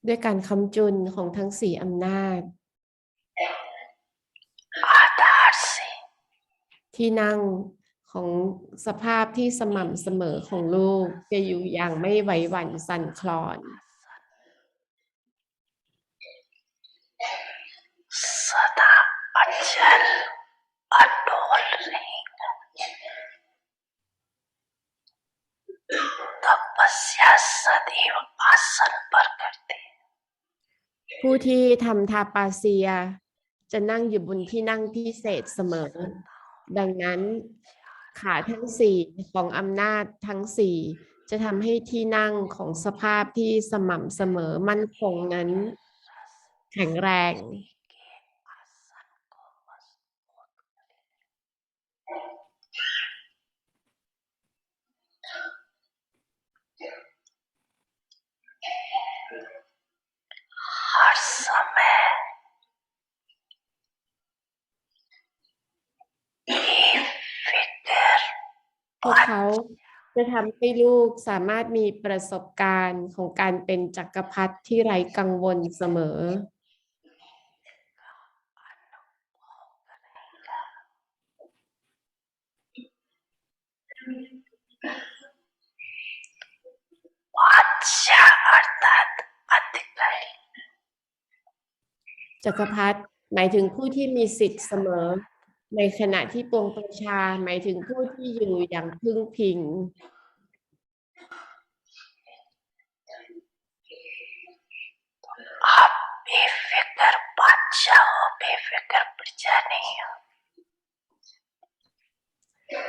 ด้วยการคำจุนของทั้งสี่อำนาจที่นั่งของสภาพที่สม่ำเสมอของลูกจะอยู่อย่างไม่ไหวหวั่นสั่นคลอนผู้ที่ทำทาปาเซียจะนั่งอยู่บนที่นั่งพิเศษเสมอดังนั้นขาทั้งสี่ของอำนาจทั้งสี่จะทำให้ที่นั่งของสภาพที่สม่ำเสมอมั่นคงนั้นแข็งแรงพวกเขาจะทำให้ลูกสามารถมีประสบการณ์ของการเป็นจักรพรรดิที่ไร้กังวลเสมอจักรพรรดิหมายถึงผู้ที่มีสิทธิ์เสมอในขณะที่ปวงประชาหมายถึงผู้ที่อยู่อย่างพึ่งพิง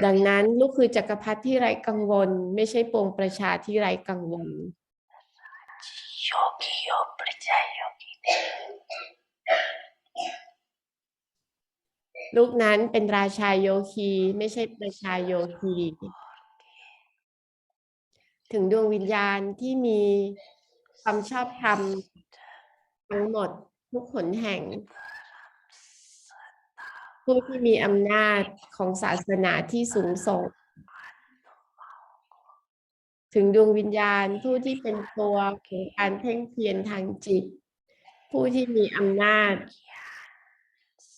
ดังนั้นลูกคือจักรพรรดิที่ไร้กังวลไม่ใช่ปวงประชาที่ไร้กังวลลูกนั้นเป็นราชาโยคีไม่ใช่ประชาโยคีถึงดวงวิญญาณที่มีความชอบธรรมทั้งหมดทุกหนแห่งผู้ที่มีอำนาจของศาสนาที่สูงส่งถึงดวงวิญญาณผู้ที่เป็นตัวของการเพ่งเพียรทางจิตผู้ที่มีอำนาจ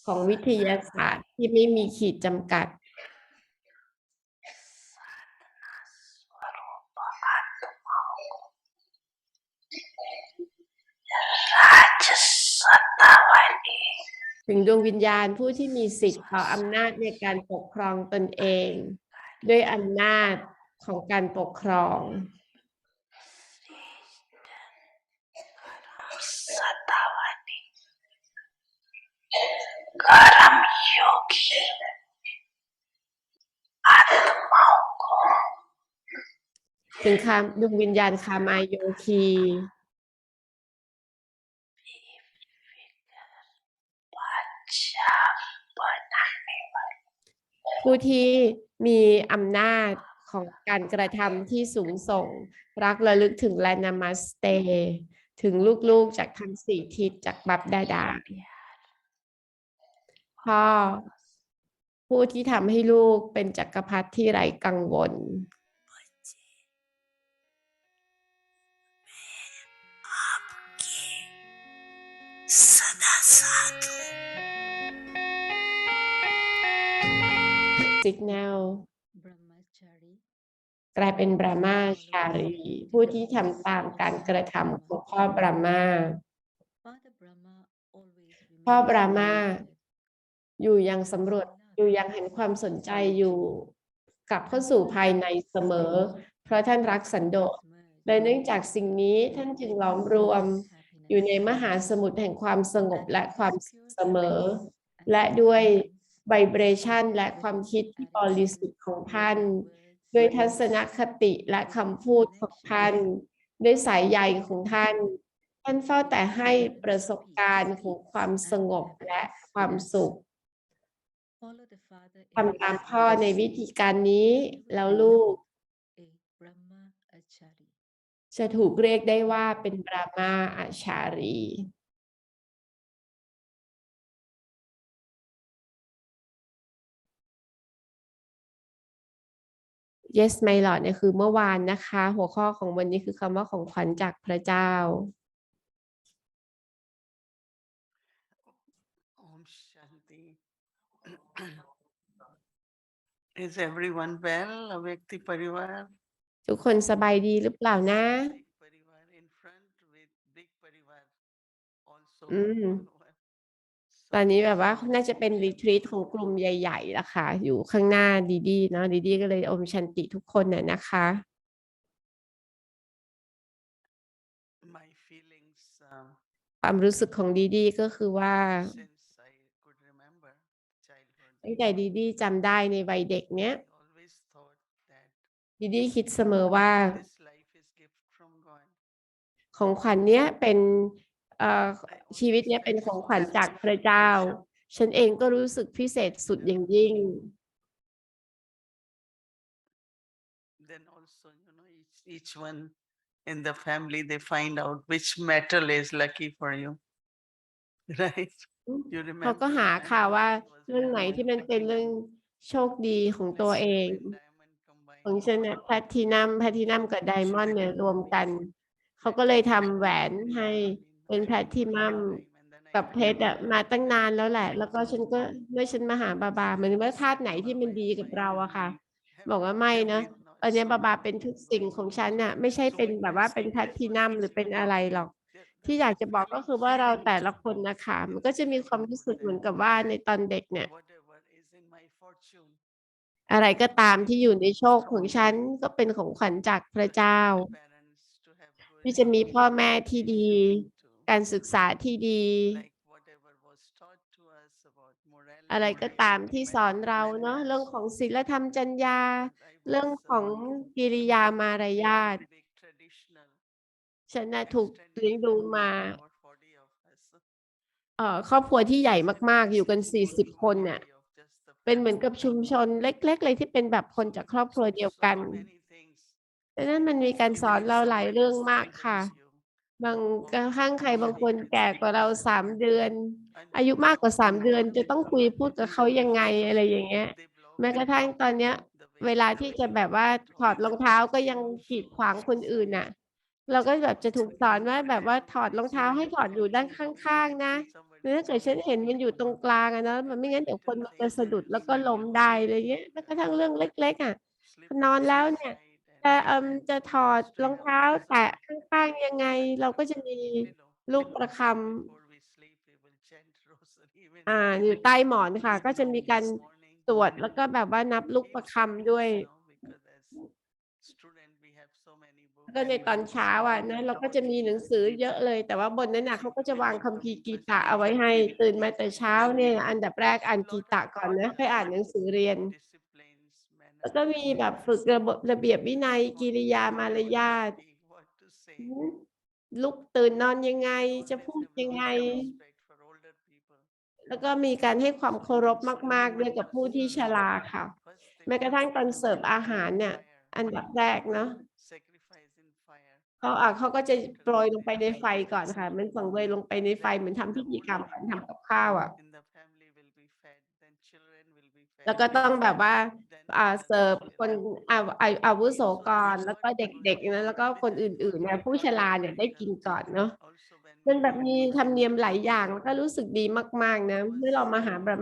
ของวิทยาศาสตร์ที่ไม่มีขีดจำกัดถึงดวงวิญญาณผู้ที่มีสิทธิ์ต่ออำนาจในการปกครองตนเองด้วยอำนาจของการปกครองถึงดวงวิญญาณคามาโยคีผู้ที่มีอำนาจของการกระทำที่สูงส่งรักระลึกถึงและนามัสเตถึงลูกๆจากทั้งสี่ทิศจากบัพดาดาพ่อผู้ที่ทำให้ลูกเป็นจักรพรรดิที่ไร้กังวลสิกแนลกลายเป็นบรามาชารีผู้ที่ทำตามการกระทำของพ่อบรามาพ่อบรามาอยู่ยังสำรวจอยู่ยังเห็นความสนใจอยู่กลับเข้าสู่ภายในเสมอเพราะท่านรักสันโดษและเนื่องจากสิ่งนี้ท่านจึงล้อมรวมอยู่ในมหาสมุทรแห่งความสงบและความเสมอและด้วยไวเบรชันและความคิดที่บริสุทธิ์ของท่านด้วยทัศนคติและคำพูดของท่านด้วยสายใยของท่านท่านเฝ้าแต่ให้ประสบการณ์ของความสงบและความสุขทำตามพ่อในวิธีการนี้แล้วลูกจะถูกเรียกได้ว่าเป็นบรามาอาชารี Yes my Lord เนี่ยคือเมื่อวานนะคะ หัวข้อของวันนี้คือคำว่าของขวัญจากพระเจ้า Om Shanti. Is everyone well? Avyakti Parivar? ทุกคนสบายดีหรือเปล่านะ Big Parivar in front with Big Parivar also. อืม So ตอนนี้แบบว่า Om น่าจะเป็นรีทรีตของกลุ่มใหญ่ๆละค่ะ อยู่ข้างหน้าดีดีเนาะดีดีก็เลยอมชันติทุกคนน่ะนะคะ my feelings ความรู้สึกของดีดีก็คือว่า since I could remember childhood. ตั้งแต่ดีดีจำได้ในวัยเด็กเนี้ย I always thought that ดีดีคิดเสมอว่า this life is gift from God. ของขวัญเนี้ยเป็นI ชีวิต always เนี้ยเป็น felt ของ so ขวัญจากพระเจ้า special. ฉันเองก็รู้สึกพิเศษสุดอย่างยิ่ง Then also, each one in the family, they find out which metal is lucky for you. Right? You เขาก็ remember หา when ข่าวว่า everybody was เรื่องไหน having ที่มันเป็นเรื่อง platinum, โชคดีของตัวเอง silver and diamond ข combined. องฉันเนี่ยแพลทินัมกับไดมอนด์เนี่ยรวมกัน เขาก็ Platinum เลยทำ and แหวน diamond ให้ is เป็น very แพลทินัม important time. And then I กับเพชร remember มาตั้งนานแล้วแหละ I แล้วก็ was ฉันก็ เมื่อฉันมาหาบาบา เหมือนว่าธาตุไหนที่มัน Baba ดี is กับ my เราอะค่ะ บอกว่า everything, ไม่นะ everything. ตอนนี้ So บาบา เป็นทุกสิ่งของฉันน่ะ ไม่ใช่เป็น แบบว่า เป็น แพลทินัม หรือเป็นอะไรหรอก ที่อยากจะบอก ก็คือว่า เราแต่ละคนน่ะค่ะ มันก็จะมีความรู้สึกเหมือนกับว่า ในตอนเด็กเนี่ย whatever is in my fortune, อะไรก็ตามที่อยู่ใน everything โชค ของฉัน ก็เป็นของขวัญจากพระ to เจ้า have good parents, to have good ที่จะมีพ่อแม่ที่ดี education, การศึกษาที่ดี like whatever was taught to us about อะไร morality, ก็ตามที่สอนเราเนาะ เรื่อง manners. ของศีลธรรมจรรยา Because I เรื่อง was ของกิริยามารยาท big traditional ฉันน่ะถูก extended เลี้ยงดู family มา of about 40 of us. ครอบครัวที่ใหญ่ And มาก ๆ this อยู่กัน is not 40 คนน่ะ only of just the เป็นเหมือนกับ family. ชุมชนเล็ก ๆ เลยที่เป็นแบบคนจากครอบครัวเดียวกัน So many things. ดังนั้นมันมีการส Even อน if เราหลาย somebody เรื่อง is มาก older ค่ะ than you, บาง กระ always ทั่งใครบางคน appreciate แก่กว่าเรา 3 เดือน and อายุมากกว่า 3 เดือน จะต้องคุย They พูดกับเขายังไง อะไรอย่างเงี้ย block แม้กระทั่งตอนเนี้ย the way เวลาที่จะแบบว่า ถอดรองเท้าก็ยังกีดขวางคนอื่นน่ะ เราก็แบบจะถูกสอนว่า แบบว่าถอดรองเท้าให้ถอดอยู่ด้านข้าง ๆ นะ แล้วถ้าเกิดฉันเห็นมันอยู่ตรงกลางอะเนาะ มันไม่งั้นเดี๋ยวคนมันจะสะดุดแล้วก็ล้มได้ อะไรเงี้ย แม้กระทั่งเรื่องเล็ก ๆ อะ นอนแล้วเนี่ย จะถอดรองเท้าแตะข้าง ๆ ยังไง เราก็จะมีลูกประคำ before we sleep, we will chant rosary when อยู่ใต้หมอนค่ะ ก็จะมีการ morning. สวด แล้วก็แบบว่านับลูกประคำด้วย Because as student we have so many แล้วก็ในตอนเช้าอะนะ เราก็จะมีหนังสือเยอะเลย แต่ว่าบนนั้นน่ะเขาก็จะวางคัมภีร์กีตะเอาไว้ให้ ตื่นมาแต่เช้าเนี่ย อันดับแรกอ่านกีตะก่อนนะ ค่อยอ่านหนังสือเรียน disciplines, แล้วก็มีแบบฝึกระเบียบวินัย กิริยามารยาท what to say. ลุกตื่นนอนยังไง จะพูดยังไง Respect for older people. แล้วก็มีการให้ความเคารพมาก ๆ ด้วยกับผู้ที่ชราค่ะ แม้กระทั่งตอนเสิร์ฟอาหารเนี่ย อันดับแรกเนาะ Sacrifice in fire. เขาก็จะโปรยลงไปในไฟก่อนค่ะ มันสังเวยลงไปในไฟเหมือนทำพิธีกรรมการทำกับข้าวอะ In the family will be fed, then children will be แล้ว fed. ก็ต้องแบบว่า Then เสิร์ฟ others คน will. อาวุโสก่อน แล้วก็เด็ก ๆ นะ แล้วก็คนอื่น ๆ เนี่ย ผู้ชราเนี่ยได้กินก่อนเนาะ Also when มัน we แบบมีธรรมเนียมหลายอย่าง แล้วก็รู้สึกดีมาก ๆ นะ เมื่อเรามาหาบา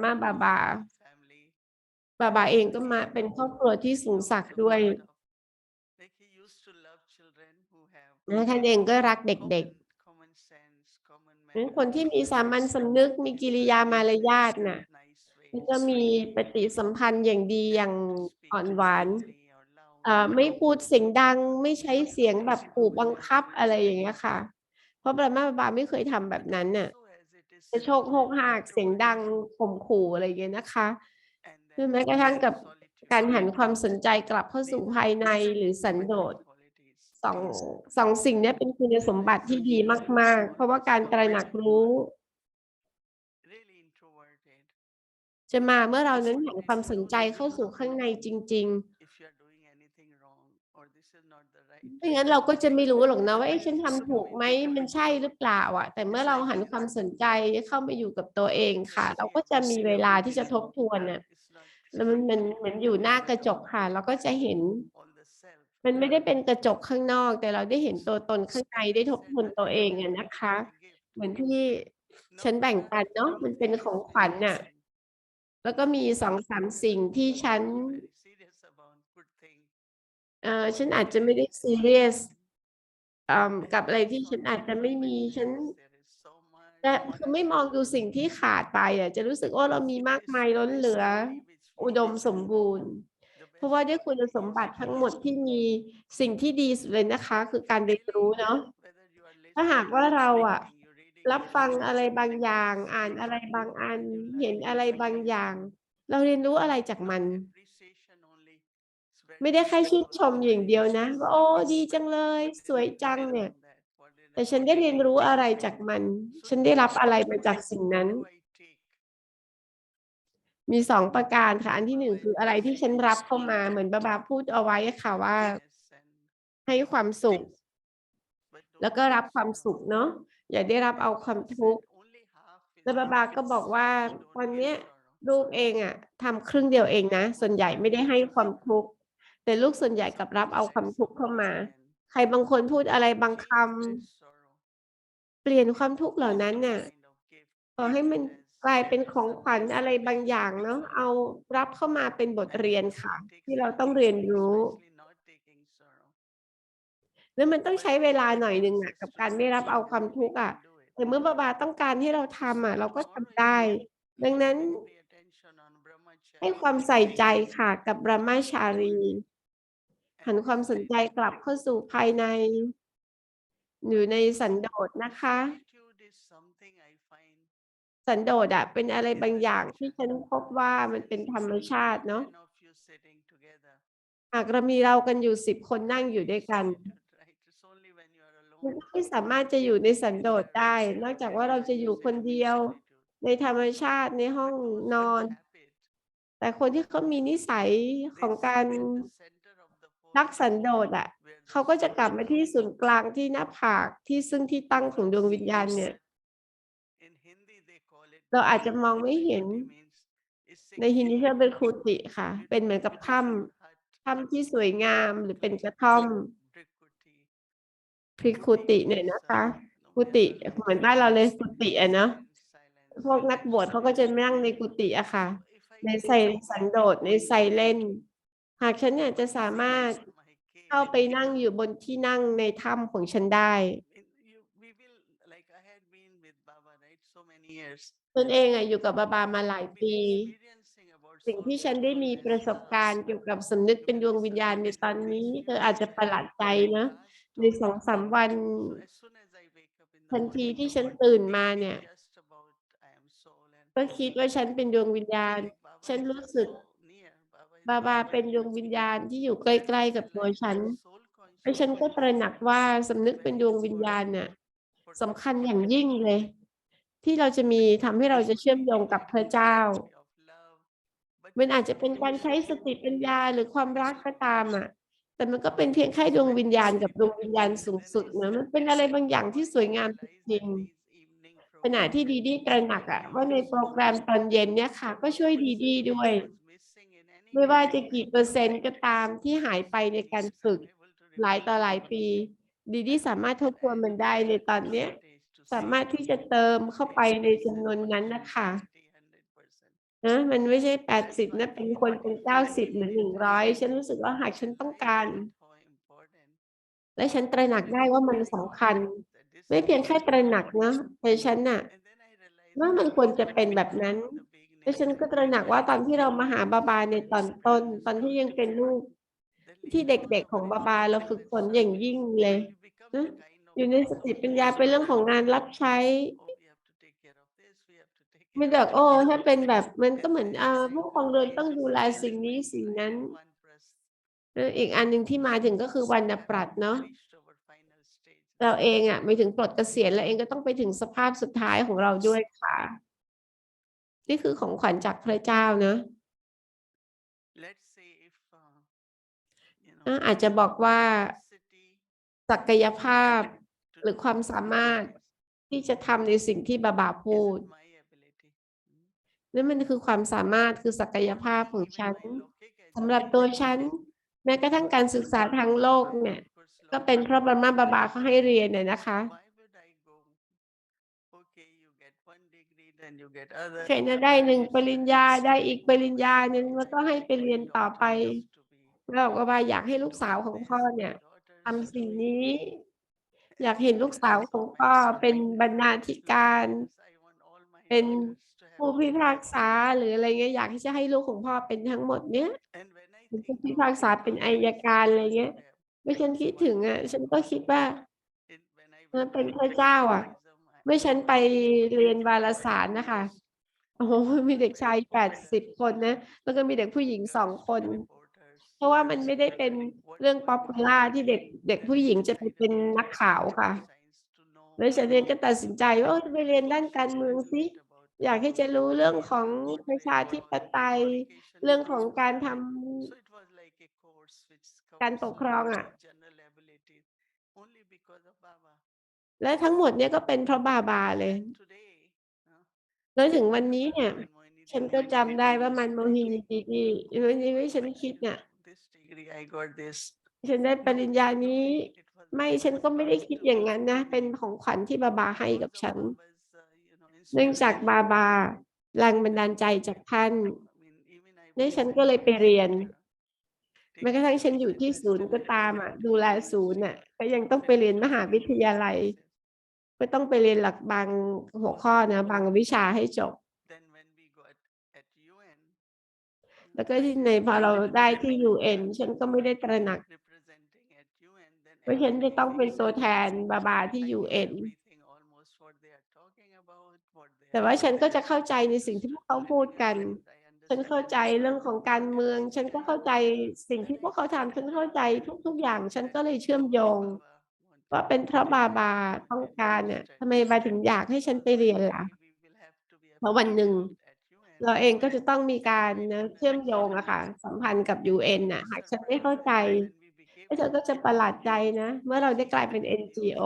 บา family, บาเองก็มาเป็นครอบครัวที่สูงศักดิ์ด้วย like he used to love children who have และท่านเองก็รักเด็ก common sense, common ๆ เป็น manners, คนที่มีสามัญสำนึก มีกิริยามารยาทน่ะ nice แล้ว ways, ก็มีปฏิสัมพันธ์อย่างดี อย่าง speak อ่อนหวาน gently or loud. ไม่พูดเสียงดัง ไม่ใช้เสียงแบบขู่บังคับ อะไรอย่างเงี้ยค่ะ เพราะบาไม่เคยทำแบบนั้นน่ะ So as it is จะโชกโฮกฮาก เสียงดัง ข่มขู่ อะไรอย่างเงี้ยนะคะ and หรือ then แม้กระทั่งกับ solitude. การหันความสนใจกลับเข้าสู่ภายใน หรือสันโดษ qualities. สองสิ่งนี้เป็นคุณสมบัติที่ดีมาก ๆ เพราะว่าการตระหนักรู้ Really introverted. จะมาเมื่อเรานั้นหันความสนใจเข้าสู่ข้างในจริง If you are doing anything wrong or this is not the right ๆ ไม่งั้นเราก็จะไม่รู้หรอกนะว่า ฉัน Just ทำถูกไหม becoming มันใช่หรือเปล่าอะ แต่เมื่อเราหันความสนใจเข้ามาอยู่กับตัวเองค่ะ เราก็จะมีเวลาที่จะทบทวนน่ะ It's not แล้วมันเหมือนอยู่หน้ากระจกค่ะเราก็จะเห็น all the self. มันไม่ได้เป็นกระจกข้างนอก แต่เราได้เห็นตัวตนข้างใน Andได้ I ทบท said, วนตัวเอง "Acha, อะ I นะคะ got a gift." เหมือนที่ฉั No, นแบ่งปันเนาะ มันเป็นของขวัญน่ะ listen. แล้วก็มี 2-3 สิ่งที่ฉัน Very serious about good thing. ฉันอาจจะไม่ได้ซีเรียส กับอะไรที่ฉันอาจจะไม่มี ฉัน There is so much. แต่คือไม่มองดูสิ่งที่ขาดไปอะ จะรู้สึกว่าเรามีมากมายล้นเหลือ อุดมสมบูรณ์ เพราะว่าด้วยคุณสมบัติทั้งหมดที่มีสิ่งที่ดีสุดเลยนะคะ คือการเรียนรู้เนาะ ถ้าหากว่าเราอะรับฟังอะไรบางอย่าง อ่านอะไรบางอัน เห็นอะไรบางอย่าง เราเรียนรู้อะไรจากมัน ไม่ได้แค่ชื่นชมอย่างเดียวนะว่าโอ้ดีจังเลย สวยจังเนี่ย แต่ฉันได้เรียนรู้อะไรจากมัน ฉันได้รับอะไรมาจากสิ่งนั้น มี 2 ประการค่ะ อันที่ 1 คืออะไรที่ฉันรับเข้ามา เหมือนบาพูดเอาไว้อะค่ะว่า ให้ความสุข แล้วก็รับความสุขเนาะ อย่าได้รับเอาความทุกข์ แล้วบาก็บอกว่าตอนเนี้ยลูกเองอะทำครึ่งเดียวเองนะ ส่วนใหญ่ไม่ได้ให้ความทุกข์ แต่ลูกส่วนใหญ่กลับรับเอาความทุกข์เข้ามา ใครบางคนพูดอะไรบางคำ เปลี่ยนความทุกข์เหล่านั้นน่ะ ขอให้มันกลายเป็นของขวัญอะไรบางอย่างเนาะ เอารับเข้ามาเป็นบทเรียนค่ะ ที่เราต้องเรียนรู้ แล้วมันต้องใช้เวลาหน่อยหนึ่งอะกับการไม่รับเอาความทุกข์อะ แต่เมื่อบาต้องการให้เราทำอะ เราก็ทำได้ ดังนั้น ให้ความใส่ใจค่ะกับบรมชารี หันความสนใจกลับเข้าสู่ภายใน อยู่ในสันโดษนะคะ สันโดษอะเป็นอะไรบางอย่างที่ฉันพบว่ามันเป็นธรรมชาติเนาะ หากเรามีเรากันอยู่ 10 คนนั่งอยู่ด้วยกัน มันไม่สามารถจะอยู่ในสันโดษได้ นอกจากว่าเราจะอยู่คนเดียวในธรรมชาติในห้องนอน แต่คนที่เขามีนิสัยของการรักสันโดษอะเขาก็จะกลับมาที่ศูนย์กลางที่หน้าผากที่ซึ่งที่ตั้งของดวงวิญญาณเนี่ย เราอาจจะมองไม่เห็น ในฮินดีเรียกเป็นคูติค่ะ เป็นเหมือนกับถ้ำที่สวยงามหรือเป็นกระท่อม พริคุติเนี่ยนะคะกุฏิเหมือนบ้านเราเลยกุฏิอะเนาะ พวกนักบวชเขาก็จะนั่งในกุฏิอะค่ะ ในไซสันโดษในไซเลนหากฉันเนี่ยจะสามารถเข้าไปนั่งอยู่บนที่นั่งในถ้ำของฉันได้ตนเองอะอยู่กับบามาหลายปี สิ่งที่ฉันได้มีประสบการณ์เกี่ยวกับสำนึกเป็นดวงวิญญาณในตอนนี้เธออาจจะประหลาดใจนะ ใน 2-3 วันทันทีที่ฉันตื่นมาเนี่ยก็คิดว่าฉันเป็นดวงวิญญาณ ฉันรู้สึกบาเป็นดวงวิญญาณที่อยู่ใกล้ๆกับตัวฉันและฉันก็ตระหนักว่าสำนึกเป็นดวงวิญญาณน่ะสำคัญอย่างยิ่งเลย ที่เราจะมีทำให้เราจะเชื่อมโยงกับพระเจ้า มันอาจจะเป็นการใช้สติปัญญาหรือความรักก็ตามอ่ะ แต่มันก็เป็นเพียงแค่ดวงวิญญาณกับดวงวิญญาณสูงสุดนะมันเป็นอะไรบางอย่างที่สวยงามจริงๆขณะที่ดีดีตระหนักอ่ะว่าในโปรแกรมตอนเย็นเนี่ยค่ะ ก็ช่วยดีดีด้วย ไม่ว่าจะกี่เปอร์เซ็นต์ก็ตามที่หายไปในการฝึกหลายต่อหลายปี ดีดีสามารถทบทวนมันได้ในตอนเนี้ย สามารถที่จะเติมเข้าไปในจำนวนนั้นนะคะนะมันไม่ใช่80นะเป็นคนเป็น90หรือ100ฉันรู้สึกว่าหากฉันต้องการ และฉันตระหนักได้ว่ามันสำคัญ ไม่เพียงแค่ตระหนักนะแต่ฉันน่ะว่ามันควรจะเป็นแบบนั้นและฉันก็ตระหนักว่าตอนที่เรามาหาบาในตอนต้นตอนที่ยังเป็นลูกที่เด็กๆของบาเราฝึกฝนอย่างยิ่งเลยนะอยู่ในสติปัญญาเป็นเรื่องของงานรับใช้ไม่เด็กโอ้ถ้าเป็นแบบมันก็เหมือนผู้ปกครองเรือนต้องดูแลสิ่งนี้สิ่งนั้นอีกอันหนึ่งที่มาถึงก็คือวรรณปรัชญ์เนาะเราเองไม่ถึงปลดเกษียณแล้วเองก็ต้องไปถึงสภาพสุดท้ายของเราด้วยค่ะนี่คือของขวัญจากพระเจ้านะอาจจะบอกว่าศักยภาพหรือความสามารถที่จะทำในสิ่งที่บาพูด นั่นมันคือความสามารถคือศักยภาพ Mohini, ของ even ฉัน my loke สำหรับ judgment ตัว is ฉัน okay. แม้กระทั่งการศึกษาทางโลก Baba, เนี่ย of course, ก็ lot เป็นเพราะ ofมา degree บา เขาให้ given. เรียนอะนะคะ Why would I go? Okay, you get 1 degree, then you get other ใครน่ะได้ 1 ปริญญา ได้อีกปริญญาหนึ่ง Why แล้วก็ I ให้ like ไปเรี my ยนต่อไป daughter used to be เราบอกว่า อยากให้ลูกสาว doing ของ this, พ่อ my เนี่ย daughters ทำสิ่ง doing นี้ this. อยากเห็น ลูกสาว Everything ของ of พ่อ my เป็น son. บรรณาธิการ Lawyers, I want all my เป็น daughters to ผู้ have พิพาก lawyers. ษา หรืออะไรเงี้ย อยากที่จะให้ลูกของพ่อเป็นทั้งหมดเนี้ย And when I เป็น ผู้ think พิ of พากษา เป็น อัย how การ อะไร many เงี้ย fathers would have เมื่อฉันคิดถึงอะ ฉันก็คิดว่า in when I มัน went เป็น to พระเจ้าอะ Judaism, เมื่อฉันไป เรียนวารสาร 40 น่ะค่ะ years, โอ้โฮ มีเด็กชาย very popular 80 คนนะ แล้วก็มีเด็กผู้หญิง 2 girls ค to น be reporters. เพราะว่ามันไม่ได้เป็นเรื่อง Whatever they Popular ที่เด็ก เด็ก that ผู้หญิงจะไป inside เป็น of นักข่าวค่ะ political science to know แล้วฉันเองก็ตัดสินใจว่า จะไปเรียนด้านการ questions เมืองสิ produced about อยากที่จะรู้เรื่องข ways อง to ประ portray ชา law ธิป and ไตย communication เรื่องของ issues. การ ท So it was like a course which ำ การ covers ปกครองอะ almost general abilities only because of Baba. และทั้งหมดเนี่ย ก็เป็นเพราะบาบาเลย And today, แล้วถึงวัน the นี้ เนี่ย Baba and Mohini, ฉัน they ก็ met จำได้ Didi ว่า มัน used to Mohini, thinking, Didi วันนี้ ฉัน when คิด you น่ะ do this degree, I got this. ฉันได้ป No, ริญญา นี้ it was ไม่ Baba's ฉันก็ไม่ได้ path คิด to อย่าง me. งั้นนะ เป็นของขวัญที่บาบาให้กับ Because ฉั of น Baba's เนื่องจาก inspiration, บาบา แรงบันดาลใจจาก ท่าน I mean, even I และ was ฉัน in ก็เลย ไปเรียน center, แม้กระทั่งฉันอยู่ที่ศูนย์ ก็ตามอะ ดูแลศูนย์น่ะ ก็ยังต้องไปเรียนมหาวิทยาลัย ก็ต้องไปเรียนหลักบางหัวข้อนะ บางวิชาให้จบ Then when we got at UN, แล้วก็ที่ใน พอเราได้ที่ UN ฉันก็ไม่ได้ตระหนัก representing at UN, then ว่าฉันจะต้องเป็น everything ตัวแทนบาบา ที่ I knew UN everything almost what they are talking about, what they แต่ are ว่าฉันก็จะเข้าใจใน used สิ่งที่ to พวกเขาพูด กัน I ฉันเข้า ใจ เรื่อง understand ของการเมือง ฉันก็เข้าใจสิ่งที่พวกเขาทำ ฉันเข้าใจทุก ๆ อย่าง ฉันก็เลยเชื่อมโยง ว่าเป็นเพราะบาบาต้องการน่ะ ทำไมบาถึงอยากให้ฉันไปเรียนล่ะ เพราะวันหนึ่ง เราเองก็จะต้องมีการนะ เชื่อมโยงอะค่ะ สัมพันธ์กับ UN น่ะ หากฉันไม่เข้าใจ แล้วเธอก็จะประหลาดใจนะ เมื่อเราได้กลายเป็น NGO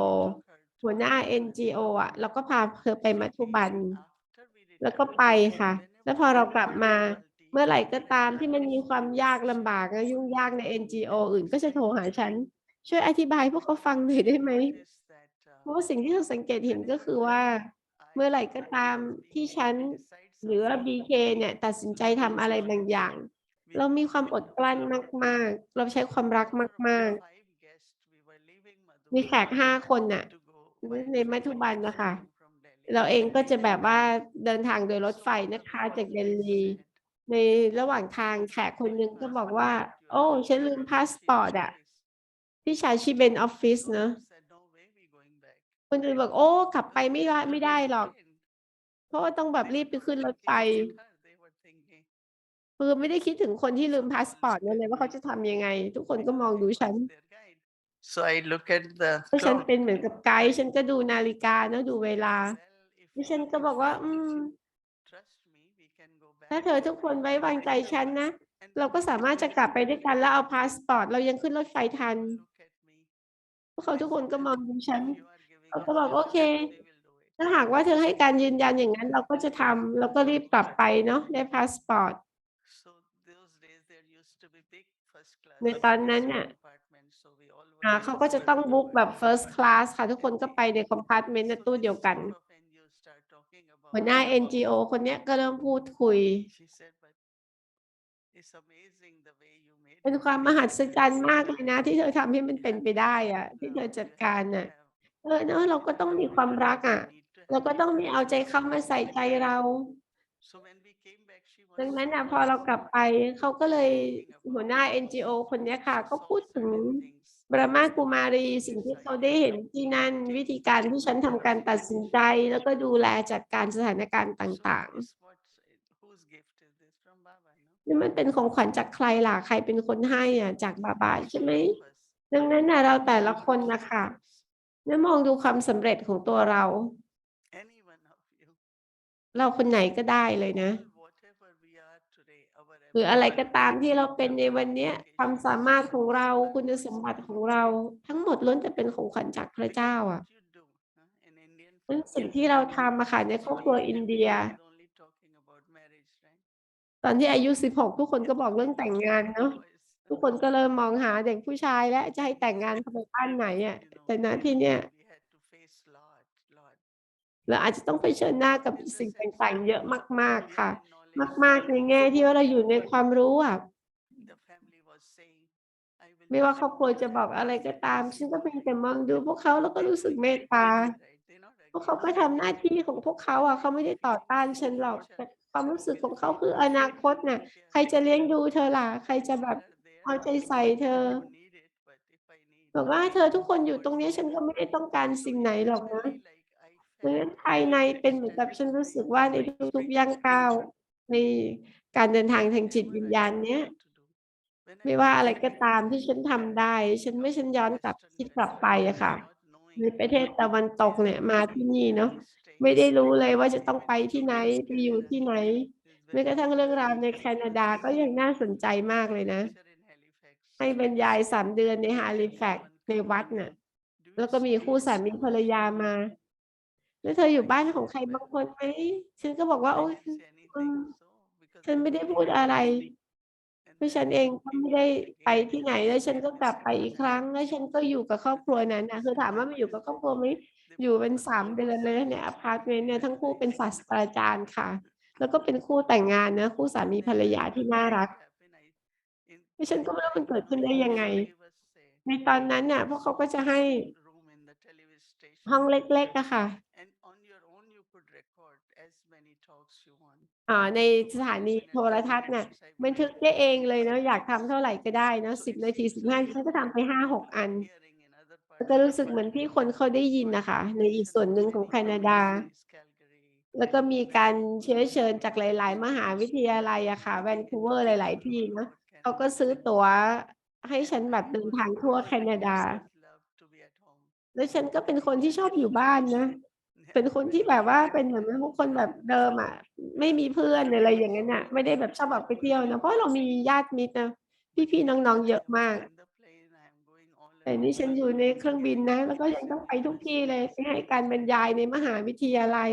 หัวหน้า NGO อะ เราก็พาเธอไปมัธบัน แล้วก็ไปค่ะ แล้วพอเรากลับมา เมื่อไหร่ก็ตามที่มันมีความยากลำบากและยุ่งยากใน NGO อื่น ก็จะโทรหาฉัน ช่วยอธิบายให้พวกเขาฟังหน่อยได้ไหม เพราะว่าสิ่งที่เราสังเกตเห็น ก็คือว่า เมื่อไหร่ก็ตามที่ฉัน หรือว่า BK เนี่ย ตัดสินใจทำอะไรบางอย่าง เรามีความอดกลั้นมาก ๆ เราใช้ความรักมาก ๆ มีแขก 5 คนน่ะ ในมัธบันน่ะค่ะ เราเองก็จะแบบว่าเดินทางโดยรถไฟนะคะ จากเดลี ในระหว่างทางแขกคนหนึ่งก็บอกว่า โอ้ ฉันลืมพาสปอร์ตอะ ที่ชาชิเบนออฟฟิศเนาะ คนอื่นบอก โอ้ กลับไปไม่ได้หรอก เพราะว่าต้องแบบรีบไปขึ้นรถไฟ คือไม่ได้คิดถึงคนที่ลืมพาสปอร์ตนั่นเลยว่าเขาจะทำยังไง ทุกคนก็มองดูฉัน So I look at the เพราะฉัน clock. เป็นเหมือนกับไกด์ ฉันก็ดูนาฬิกาเนาะ ดูเวลา แล้วฉันก็บอกว่า Trust me, we can go ถ้า back. เธอทุกคนไว้วางใจฉันนะ เราก็สามารถจะกลับไปด้วยกัน แล้วเอาพาสปอร์ต เรายังขึ้นรถไฟทัน Look at me. พวกเขาทุกคนก็มองดูฉัน If you are giving เขา us ก็บอก โอเค assurance, we will do it. ถ้าหากว่าเธอให้การยืนยันอย่างนั้น เราก็จะทำ เราก็รีบกลับไปเนาะ ได้พาสปอร์ต So those days there used to be big first class ในตอนนั้นน่ะ compartments, so we all were เขาก็จะต้องบุ๊กแบบ First Class ค่ะ ทุกคนก็ไปใน compartment ในตู้เดียวกัน type of NGO start talking หัว about. หน้า NGO คนเนี้ยก็เริ่มพูดคุย She said, but it's amazing the way you made เป็น it ความมหัศจรรย์มากเลยนะ ที่เธอทำให้มันเป็นไปได้อะ ที่เธอจัดการน่ะ เนาะ เราก็ต้องมีความรักอะ เราก็ต้องมีเอาใจเขามาใส่ใจเรา So when we came back, she ดัง was นั้น so น่ะ พอเรากลับไป เขาก็เลย หัวหน้า NGO คนเนี้ยค่ะ ก็พูดถึง บรมากุมารี สิ่งที่เขาได้เห็นที่นั่น วิธีการที่ฉันทำการตัดสินใจ แล้วก็ดูแลจัดการสถานการณ์ต่าง this what whose gift is this from Baba, no? ๆ นี่มันเป็นของขวัญจากใครล่ะ ใครเป็นคนให้อะ จากบาบาใช่ไหม ดังนั้นน่ะ เราแต่ละคนน่ะค่ะ แล้วมองดูความสำเร็จของตัวเรา Any one of you, เราคนไหนก็ได้เลยนะ whatever we are today, our หรืออะไรก็ตามที่เราเป็นในวันเนี้ย ความสามารถของเรา คุณสมบัติของเรา ทั้งหมดล้วนแต่เป็นของขวัญจากพระเจ้าอะ what you do, in Indian ซึ่งสิ่งที่เราทำอะค่ะ ในครอบครัวอินเดีย only talking about marriage ตอนที่อายุ16ทุกคนก็บอกเรื่องแต่ง It's งาน only the เนาะ boys. ทุกคนก็เริ่มมองหาเด็กผู้ชายแล้วจะให้แต่งงานเขาไปบ้านไหนอะ You know, แต่ณที่เนี้ย we had to face lot. เราอาจจะต้องเผชิญหน้ากับ In the สิ่ง sense ต่าง ๆ เยอะ มาก ๆ ค่ะ gain knowledge, มาก ๆ ในแง่ที่ว่าเราอยู่ในความรู้อะ the family was saying, I will ไม่ว่า just ครอบครัวจะบอกอะไรก็ตาม ฉันก็เพียงแต่มองดูพวกเขา แล้วก็รู้สึกเมตตา right? They're not พวกเขาก็ against ทำหน้าที่ของพวกเขาอะ เขาไม่ได้ต่อต้านฉันหรอก แต่ความรู้สึกของเขาคืออนาคตน่ะ ใครจะเลี้ยงดูเธอล่ะ ใครจะแบบเอาใจใส่เธอ I don't need it, but if I need บอกว่าเธอทุกคนอยู่ตรงนี้ ฉันก็ไม่ได้ต้องการสิ่งไหนหรอกนะ internally, like I เพราะฉะนั้น felt ภายในเป็นเหมือนกับฉันรู้สึกว่าในทุก ๆ ย่างก้าว ในการเดินทางทางจิตวิญญาณเนี้ย ไม่ว่าอะไรก็ตามที่ฉันทำได้ ฉันย้อนกลับ คิดกลับไปอะค่ะ ในประเทศตะวันตกเนี่ย มาที่นี่เนาะ ไม่ได้รู้เลยว่าจะต้องไปที่ไหน ไปอยู่ที่ไหน แม้กระทั่งเรื่องราวในแคนาดาก็ยังน่าสนใจมากเลยนะ ให้บรรยาย 3 เดือนใน Halifax ในวัดน่ะ แล้วก็มีคู่สามีภรรยามา แล้วเธออยู่บ้านของใครบางคนไหม? ฉันก็บอกว่า โอ๊ย ฉันไม่ได้พูดอะไร เพราะฉันเองก็ไม่ได้ไปที่ไหน แล้วฉันก็กลับไปอีกครั้ง แล้วฉันก็อยู่กับครอบครัวนั้นน่ะ คือถามว่ามาอยู่กับครอบครัวไหม? อยู่เป็น 3 เดือนเลยในอะพาร์ตเมนต์เนี่ย ทั้งคู่เป็นศาสตราจารย์ค่ะ แล้วก็เป็นคู่แต่งงานนะ คู่สามีภรรยาที่น่ารัก แล้วฉันก็ไม่รู้มันเกิดขึ้นได้ยังไง ในตอนนั้นน่ะ พวกเขาก็จะให้ ห้องเล็ก ๆ อะค่ะ ในสถานีโทรทัศน์น่ะ บันทึกได้เองเลยเนาะ อยากทำเท่าไรก็ได้เนาะ 10 นาที 15 ฉันก็ทำไป 5-6 อัน แล้วก็รู้สึกเหมือนที่คนเขาได้ยินน่ะค่ะ ในอีกส่วนหนึ่งของแคนาดา แล้วก็มีการเชื้อเชิญจากหลาย ๆ มหาวิทยาลัยอะค่ะ Vancouver หลาย ๆ ที่เนาะ เขาก็ซื้อตั๋วให้ฉันแบบเดินทางทั่วแคนาดา แล้วฉันก็เป็นคนที่ชอบอยู่บ้านนะ เป็นคนที่แบบว่าเป็นเหมือนพวกคนแบบเดิมอะ ไม่มีเพื่อนอะไรอย่างงั้นน่ะ ไม่ได้แบบชอบออกไปเที่ยวนะ เพราะเรามีญาติมิตรนะ พี่ ๆ น้อง ๆ เยอะมาก แต่นี่ฉันอยู่ในเครื่องบินนะ แล้วก็ยังต้องไปทุกที่เลย ไปให้การบรรยายในมหาวิทยาลัย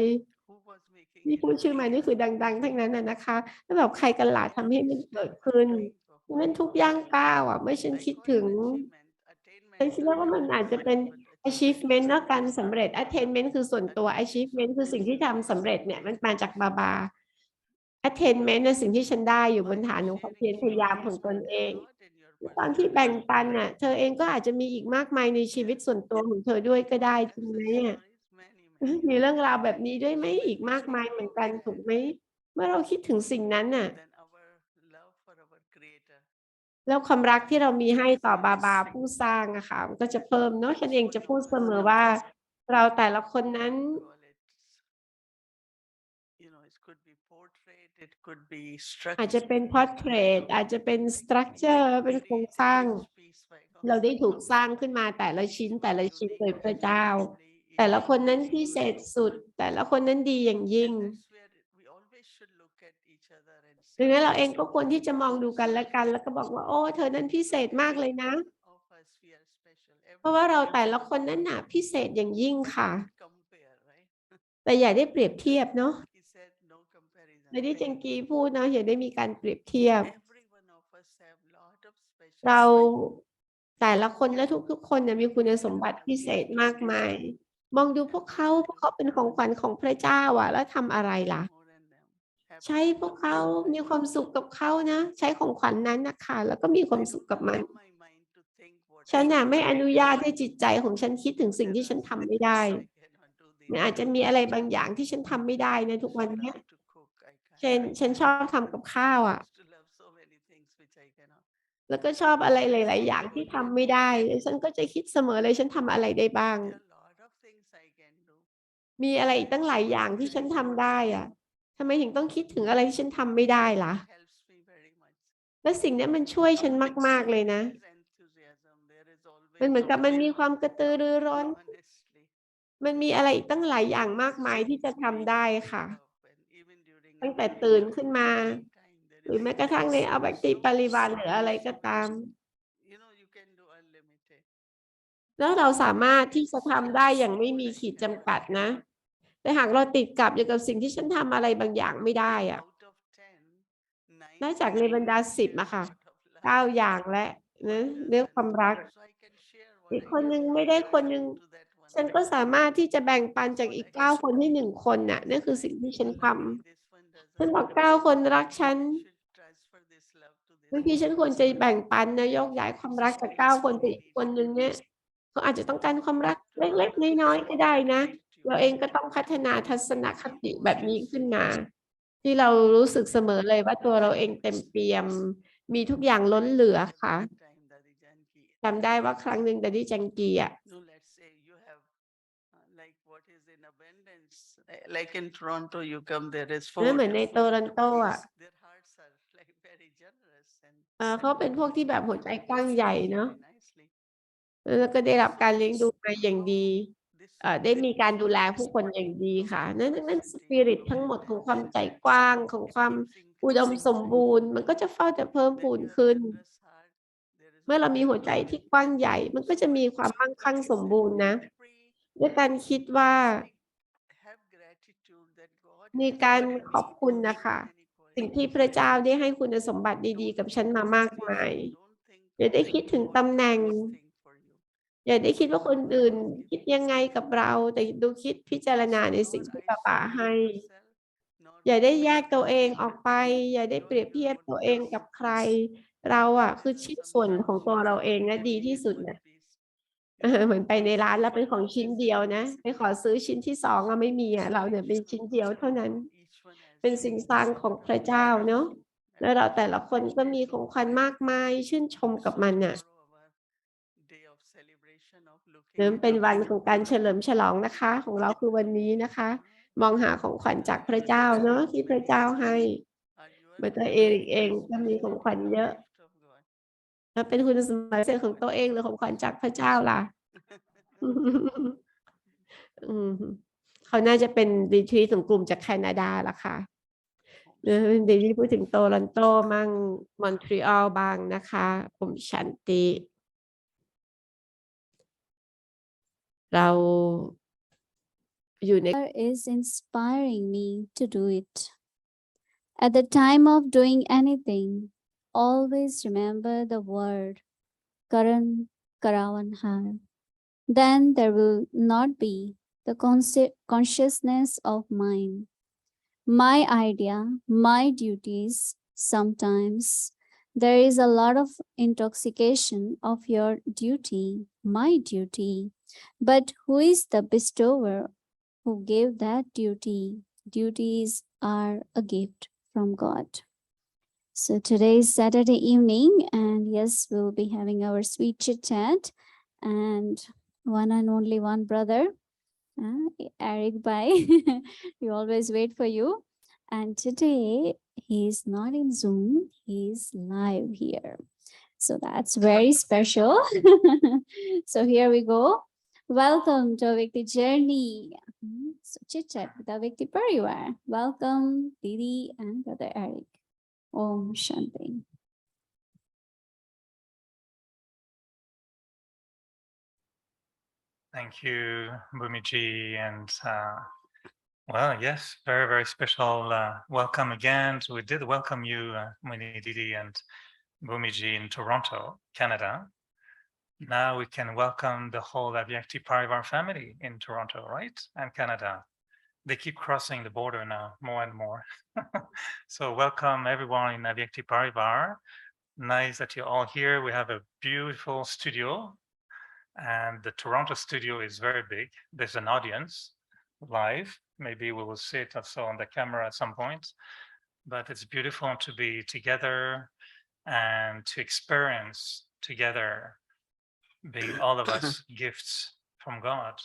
ที่พูดชื่อมานี่คือดัง ๆ ทั้งนั้นอะนะคะ แล้วแบบใครกันล่ะทำให้มันเกิดขึ้น เพราะงั้นทุกย่างก้าวอะ เมื่อฉันคิดถึง ฉันคิดว่ามันอาจจะเป็น achievement เนาะ การสำเร็จ attainment คือส่วนตัว achievement คือสิ่งที่ทำสำเร็จเนี่ย มันมาจากบา ๆ attainment น่ะ สิ่งที่ฉันได้อยู่บนฐานของความเพียรพยายามของตนเอง ตอนที่แบ่งปันน่ะ เธอเองก็อาจจะมีอีกมากมายในชีวิตส่วนตัวของเธอด้วยก็ได้ จริงไหมอะ? มีเรื่องราวแบบนี้ด้วยไหม? อีกมากมายเหมือนกัน ถูกไหม? เมื่อเราคิดถึงสิ่งนั้นน่ะ แล้วความรักที่เรามีให้ต่อบา ๆ ผู้สร้างอะค่ะ มันก็จะเพิ่มเนาะ ฉันเองจะพูดเสมอว่า เราแต่ละคนนั้น อาจจะเป็น portrait อาจจะเป็น structure เป็นโครงสร้าง เราได้ถูกสร้างขึ้นมาแต่ละชิ้น แต่ละชิ้นโดยพระเจ้า แต่ละคนนั้นพิเศษสุด แต่ละคนนั้นดีอย่างยิ่ง ดังนั้นเราเองก็ควรที่จะมองดูกันและกัน แล้วก็บอกว่า โอ้ เธอนั้นพิเศษมากเลยนะ เพราะว่าเราแต่ละคนนั้นน่ะพิเศษอย่างยิ่งค่ะ แต่อย่าได้เปรียบเทียบเนาะ อย่างที่เจงกีพูดเนาะ อย่าได้มีการเปรียบเทียบ เราแต่ละคนและทุก ๆ คนเนี่ยมีคุณสมบัติพิเศษมากมาย มองดูพวกเขาเป็นของขวัญของพระเจ้าอะ แล้วทำอะไรล่ะ? ใช้พวกเขา มีความสุขกับเขานะ ใช้ของขวัญนั้นน่ะค่ะ แล้วก็มีความสุขกับมัน ฉันน่ะไม่อนุญาตให้จิตใจของฉันคิดถึงสิ่งที่ฉันทำไม่ได้ มันอาจจะมีอะไรบางอย่างที่ฉันทำไม่ได้ในทุกวันเนี้ย เช่น ฉันชอบทำกับข้าวอะ แล้วก็ชอบอะไรหลาย ๆ อย่างที่ทำไม่ได้ แล้วฉันก็จะคิดเสมอเลยฉันทำอะไรได้บ้าง มีอะไรอีกตั้งหลายอย่างที่ฉันทำได้อะ ทำไมถึงต้องคิดถึงอะไรที่ฉันทำไม่ได้ล่ะ? และสิ่งเนี้ยมันช่วยฉันมาก ๆ เลยนะ มันเหมือนกับมันมีความกระตือรือร้น มันมีอะไรอีกตั้งหลายอย่างมากมายที่จะทำได้ค่ะ ตั้งแต่ตื่นขึ้นมา หรือแม้กระทั่งในอบัติปริวาล หรืออะไรก็ตาม แล้วเราสามารถที่จะทำได้อย่างไม่มีขีดจำกัดนะ แต่หากเราติดกับอยู่กับสิ่งที่ฉันทำอะไรบางอย่างไม่ได้อะ นอกจากในบรรดา10อะค่ะ9อย่างและนะเรื่องความรักอีกคนนึงไม่ได้คนนึงฉันก็สามารถที่จะแบ่งปันจากอีก9คนให้1คนน่ะนั่นคือสิ่งที่ฉันทำฉันบอก9คนรักฉันบางทีฉันควรจะแบ่งปันนะยกย้ายความรักจาก9คนไปอีกคนนึงเนี่ยเขาอาจจะต้องการความรักเล็กๆน้อยๆก็ได้นะเราเองก็ต้องพัฒนาทัศนคติแบบนี้ขึ้นมาที่เรารู้สึกเสมอเลยว่าตัวเราเองเต็มเปี่ยมมีทุกอย่างล้นเหลือค่ะจำได้ว่าครั้งหนึ่งดัดดี้จังกีอ่ะ like what is in abundance. Like in Toronto, you come, there is นั่น food. เหมือนในโตรอนโตอ่ะ Their hearts are like very generous and เขาเป็นพวกที่แบบหัวใจกว้าง feed ใหญ่ you เนาะ very nicely. แล้วก็ได้รับการเลี้ยงดูมาอย่างดี This ได้มีการดูแลผู้คนอย่างดีค่ะนั่นสปิริตทั้งหมดของความใจกว้างของความอุดมสมบูรณ์มันก็จะเฝ้าแต่เพิ่มพูนขึ้น เมื่อเรามีหัวใจที่กว้างใหญ่ มันก็จะมีความมั่งคั่งสมบูรณ์นะด้วยการคิดว่ามีการขอบคุณนะคะสิ่งที่พระเจ้าได้ให้คุณสมบัติดีๆกับฉันมามากมายอย่าได้คิดถึงตำแหน่งอย่าได้คิดว่าคนอื่นคิดยังไงกับเราแต่ดูคิดพิจารณาในสิ่งที่ป่าให้อย่าได้แยกตัวเองออกไปอย่าได้เปรียบเทียบตัวเองกับใครเราอ่ะคือชิ้นส่วนของตัวเราเองนะดีที่สุดนะเหมือนไปในร้านแล้วเป็นของชิ้นเดียวนะไปขอซื้อชิ้นที่สองไม่มีอ่ะเราเนี่ยเป็นชิ้นเดียวเท่านั้นเป็นสิ่งสร้างของพระเจ้าเนาะแล้วเราแต่ละคนก็มีของขวัญมากมายชื่นชมกับมันอ่ะเริ่มเป็นวันของการเฉลิมฉลองนะคะของเราคือวันนี้นะคะ มองหาของขวัญจากพระเจ้าเนาะที่พระเจ้าให้เมื่อตัวเอริกเองก็มีของขวัญเยอะแล้วเป็นคุณสมบัติพิเศษของตัวเองหรือของขวัญจากพระเจ้าล่ะ เขาน่าจะเป็นรีทรีตของกลุ่มจากแคนาดาละค่ะเดี๋ยวนี้พูดถึงโตรอนโตมั่งมอนทรีออลบ้างนะคะผมชันติเราอยู่ใน is inspiring me to do it. At the time of doing anything, always remember the word Karan Karavan Har. Then there will not be the consciousness of mine. My idea, my duties, sometimes there is a lot of intoxication of your duty, my duty. But who is the bestower who gave that duty? Duties are a gift from God. So today is Saturday evening, and yes, we'll be having our sweet chit chat. And one and only one brother, Eric Bai, we always wait for you. And today he's not in Zoom, he's live here. So that's very special. So here we go. Welcome to Avikti Journey. So chit chat with Avikti Parivar. Welcome, Didi and Brother Eric. Om Shanti. Thank you, Bhumiji, and well, yes, very, very special welcome again. So we did welcome you, Mohini, Didi, and Bhumiji in Toronto, Canada. Now we can welcome the whole Avyakti Parivar family in Toronto, right? And Canada. They keep crossing the border now, more and more. So welcome everyone in Avyakti Parivar. Nice that you're all here. We have a beautiful studio, and the Toronto studio is very big. There's an audience live. Maybe we will see it also on the camera at some point. But it's beautiful to be together and to experience together, being all of us gifts from God.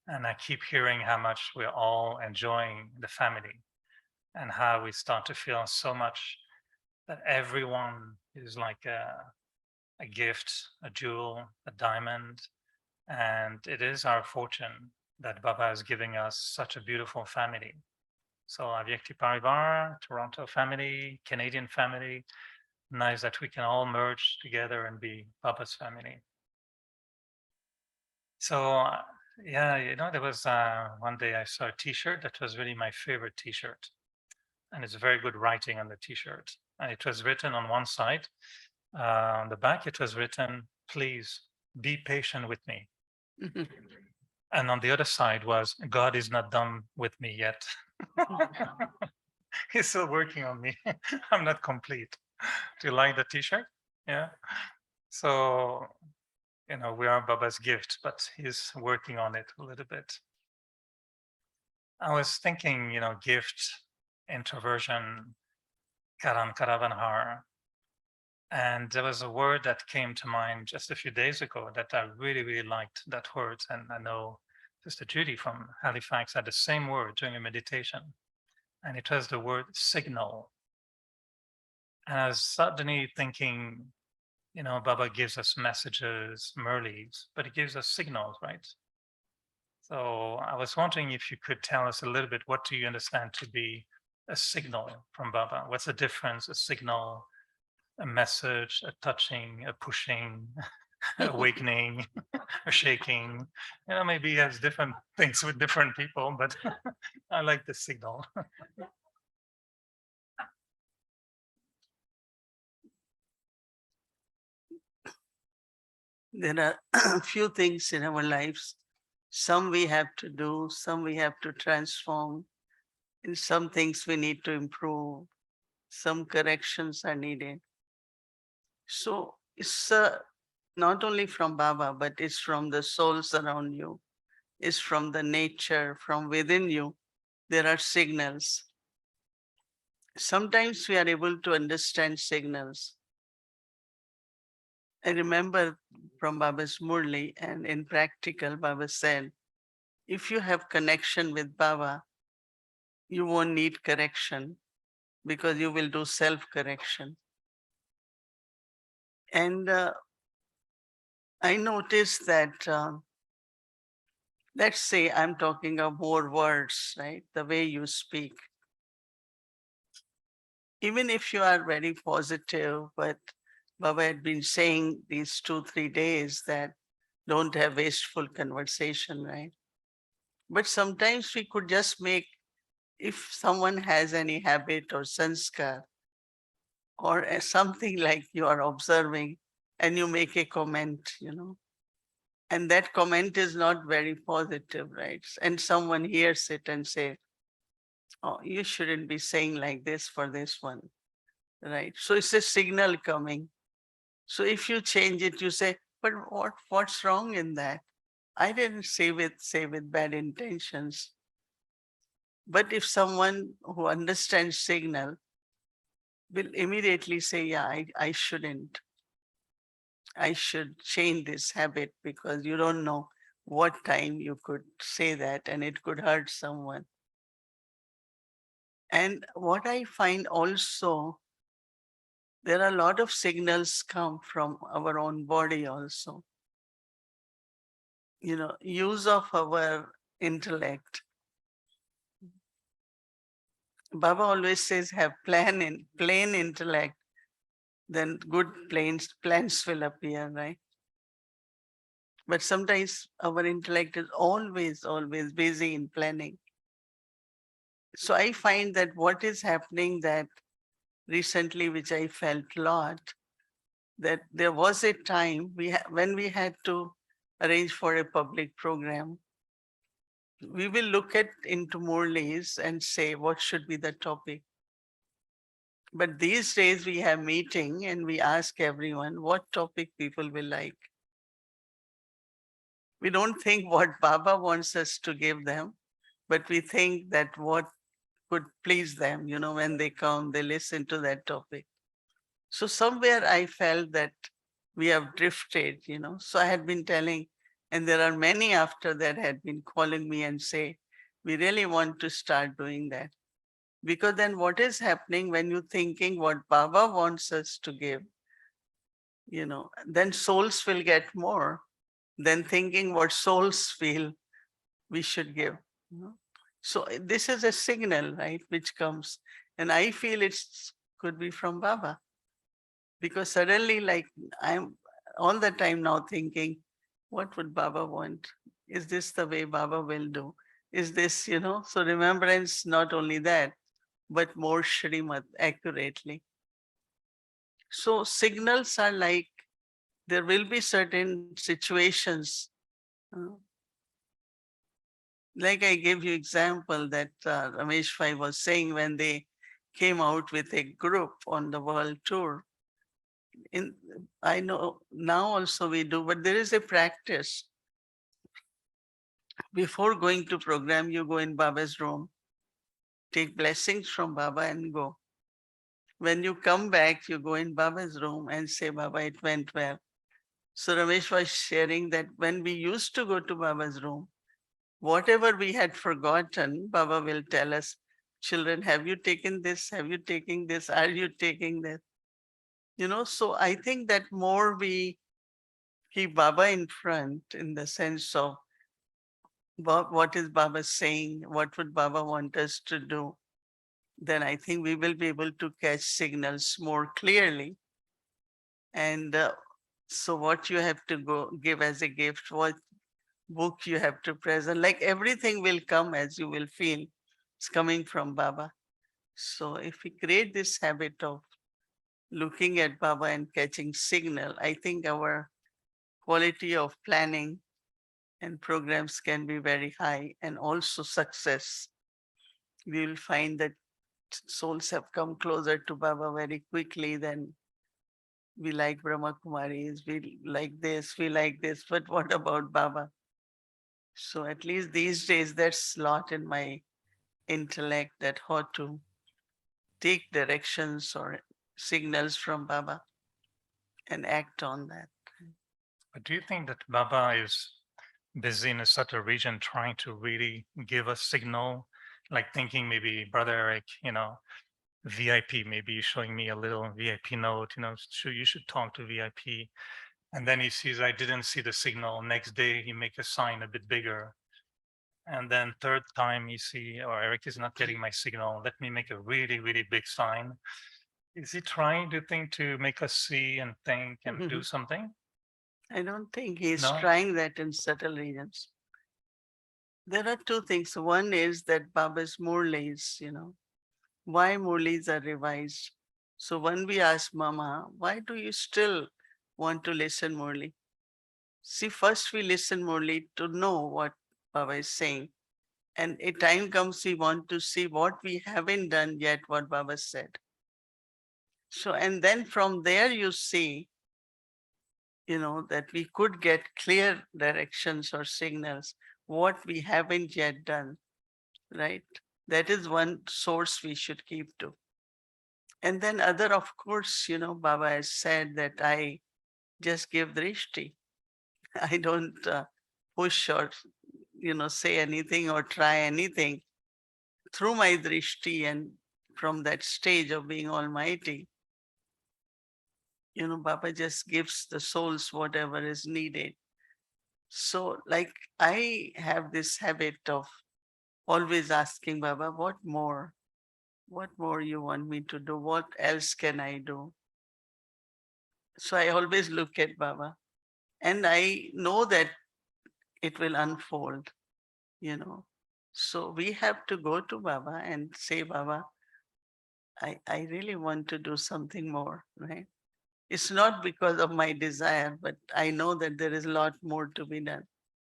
And I keep hearing how much we're all enjoying the family and how we start to feel so much that everyone is like a gift, a jewel, a diamond. And it is our fortune that Baba is giving us such a beautiful family. So Avyakti Parivar, Toronto family, Canadian family, nice that we can all merge together and be Baba's family. So yeah, there was one day I saw a t-shirt that was really my favorite t-shirt. and it's very good writing on the T-shirt. And it was written on one side, on the back, it was written, "Please be patient with me." And on the other side was, "God is not done with me yet." He's still working on me. I'm not complete. Do you like the T-shirt? Yeah. So, we are Baba's gift, but he's working on it a little bit. I was thinking, gift, introversion, karan karavanhar. And there was a word that came to mind just a few days ago that I really, really liked that word. And I know Sister Judy from Halifax had the same word during a meditation. And it was the word signal. And I was suddenly thinking, Baba gives us messages, Murlis, but he gives us signals, right? So I was wondering if you could tell us a little bit, what do you understand to be a signal from Baba? What's the difference, a signal, a message, a touching, a pushing, awakening, a shaking? Maybe he has different things with different people, but I like the signal. There are a few things in our lives. Some we have to do, some we have to transform, and some things we need to improve. Some corrections are needed. So it's not only from Baba, but it's from the souls around you. It's from the nature, from within you. There are signals. Sometimes we are able to understand signals. I remember from Baba's Murli, and in practical, Baba said, if you have connection with Baba, you won't need correction because you will do self-correction. And I noticed that, let's say I'm talking of more words, right? The way you speak. Even if you are very positive, but Baba had been saying these 2-3 days that don't have wasteful conversation, right? But sometimes we could just make, if someone has any habit or sanskar, or something like you are observing and you make a comment, and that comment is not very positive, right? And someone hears it and say, oh, you shouldn't be saying like this for this one, right? So it's a signal coming. So if you change it, you say, but what's wrong in that? I didn't say with bad intentions. But if someone who understands signal will immediately say, yeah, I shouldn't. I should change this habit because you don't know what time you could say that and it could hurt someone. And what I find also, there are a lot of signals come from our own body also. Use of our intellect. Baba always says have plain intellect, then good plans will appear, right? But sometimes our intellect is always busy in planning. So I find that what is happening that recently, which I felt a lot, that there was a time when we had to arrange for a public program. We will look into Murlis and say what should be the topic. But these days we have meeting and we ask everyone what topic people will like. We don't think what Baba wants us to give them, but we think that what could please them, when they come, they listen to that topic. So somewhere I felt that we have drifted, So I had been telling, and there are many after that had been calling me and say, we really want to start doing that. Because then what is happening when you're thinking what Baba wants us to give, then souls will get more than thinking what souls feel we should give. So this is a signal, right, which comes. And I feel could be from Baba. Because suddenly, like, I'm all the time now thinking, what would Baba want? Is this the way Baba will do? Is this, so remembrance, not only that, but more Shrimad accurately. So signals are like, there will be certain situations, uh, like I gave you example that Ramesh Bhai was saying when they came out with a group on the world tour. In I know now also we do, but there is a practice. Before going to program, you go in Baba's room, take blessings from Baba and go. When you come back, you go in Baba's room and say, Baba, it went well. So Ramesh was sharing that when we used to go to Baba's room, whatever we had forgotten, Baba will tell us, children, have you taken this? Have you taken this? Are you taking this? So I think that more we keep Baba in front in the sense of what is Baba saying, what would Baba want us to do, then I think we will be able to catch signals more clearly. And so what you have to go give as a gift, what book you have to present, like everything will come as you will feel it's coming from Baba. So if we create this habit of looking at Baba and catching signal, I think our quality of planning and programs can be very high, and also success. We will find that souls have come closer to Baba very quickly. Then we like Brahma Kumaris, we like this, we like this, but what about Baba? So at least these days, that's lot in my intellect, that how to take directions or signals from Baba and act on that. But do you think that Baba is busy in a certain region trying to really give a signal, like thinking maybe Brother Eric, VIP, maybe showing me a little VIP note, you should talk to VIP. And then he sees I didn't see the signal. Next day he make a sign a bit bigger. And then third time you see, or Eric is not getting my signal. Let me make a really, really big sign. Is he trying to think to make us see and think and do something? I don't think he's No. trying that in subtle regions. There are two things. One is that Baba's Murlis, why Murlis are revised. So when we ask Mama, why do you still want to listen Murli? See, first we listen Murli to know what Baba is saying. And a time comes we want to see what we haven't done yet, what Baba said. So, and then from there you see, that we could get clear directions or signals, what we haven't yet done, right? That is one source we should keep to. And then other, of course, Baba has said that I just give drishti. I don't push or, say anything or try anything. Through my drishti and from that stage of being almighty, Baba just gives the souls whatever is needed. So like I have this habit of always asking Baba, what more? What more you want me to do? What else can I do? So I always look at Baba and I know that it will unfold, you know. So we have to go to Baba and say, Baba, I really want to do something more, right? It's not because of my desire, but I know that there is a lot more to be done.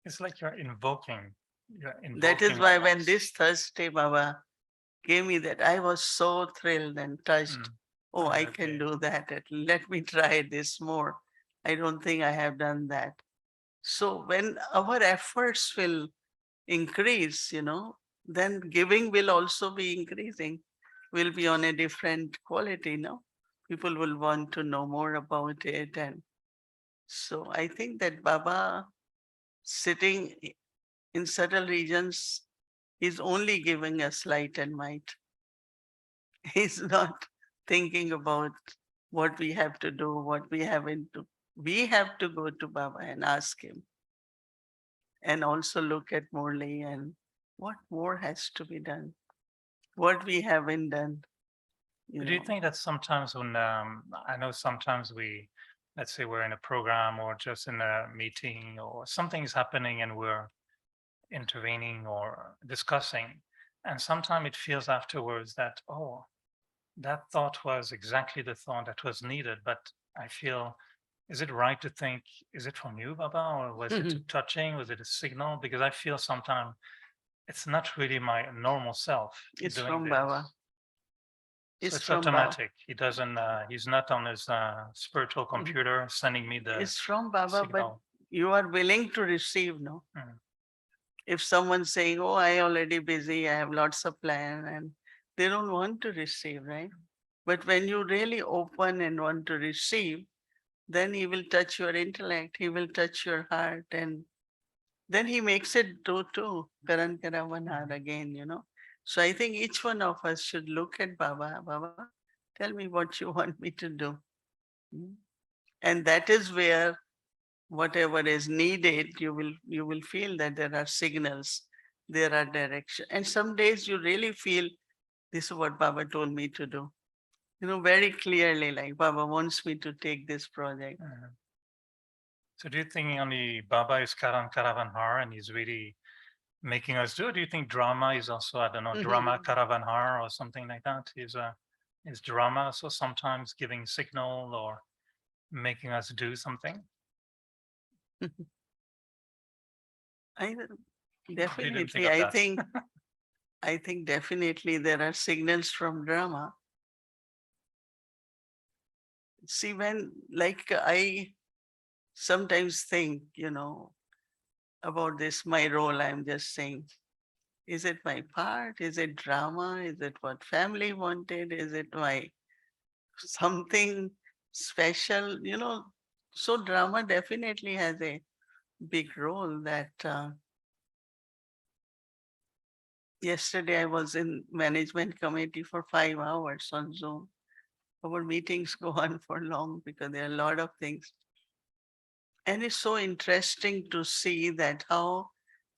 It's like you're invoking. That is why when us. this Thursday Baba gave me that, I was so thrilled and touched. Oh, I can do that. Let me try this more. I don't think I have done that. So when our efforts will increase, then giving will also be increasing, will be on a different quality, no? People will want to know more about it. And so I think that Baba sitting in subtle regions is only giving us light and might. He's not thinking about what we have to do, what we haven't to. We have to go to Baba and ask him. And also look at Murli and what more has to be done, what we haven't done. Do you think that sometimes when I know sometimes let's say we're in a program or just in a meeting or something is happening and we're intervening or discussing, And sometimes it feels afterwards that, oh, that thought was exactly the thought that was needed. But I feel, is it right to think, is it from you, Baba, or was it too touching? Was it a signal? Because I feel sometimes it's not really my normal self It's doing from this. Baba. So It's it's from Baba. automatic. He doesn't, he's not on his spiritual computer sending me the It's from Baba, but signal. you are willing to receive, no? Mm. If someone's saying, oh, I already busy, I have lots of plan, and they don't want to receive, right? But when you really open and want to receive, then he will touch your intellect, he will touch your heart, and then he makes it do too. Karan Karavan again, you know. So I think each one of us should look at Baba. Baba, tell me what you want me to do. Mm. And that is where whatever is needed, you will feel that there are signals, there are direction. And some days you really feel this is what Baba told me to do. You know, very clearly, like Baba wants me to take this project. Mhm. So do you think only Baba is Karan Karavanhar and he's really making us do it? Do you think drama is also, I don't know, drama Karavanhar or something like that? Is drama so sometimes giving signal or making us do something? I You didn't definitely, think of I that. think, I think definitely there are signals from drama. See, when like I sometimes think, you know, about this, my role, I'm just saying, is it my part? Is it drama? Is it what family wanted? Is it my something special? You know, so drama definitely has a big role that yesterday I was in management committee for 5 hours on Zoom. Our meetings go on for long because there are a lot of things. And it's so interesting to see that how,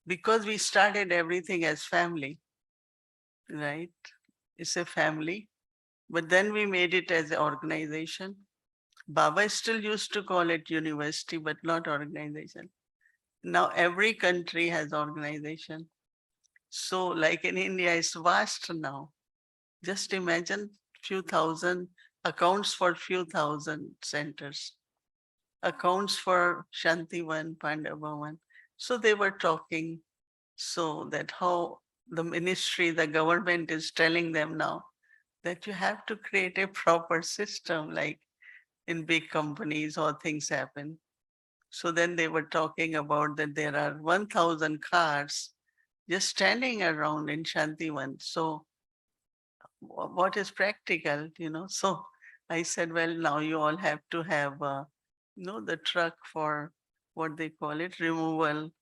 because we started everything as family, right? It's a family, but then we made it as an organization. Baba still used to call it university, but not organization. Now every country has organization. So like in India, it's vast now. Just imagine few thousand accounts for few thousand centers, accounts for Shantivan, Pandavavan. So they were talking so that how the ministry, the government is telling them now that you have to create a proper system like in big companies or things happen. So then they were talking about that there are 1,000 cars just standing around in Shantivan. So what is practical, you know? So I said, well, now you all have to have, the truck for what they call it, removal.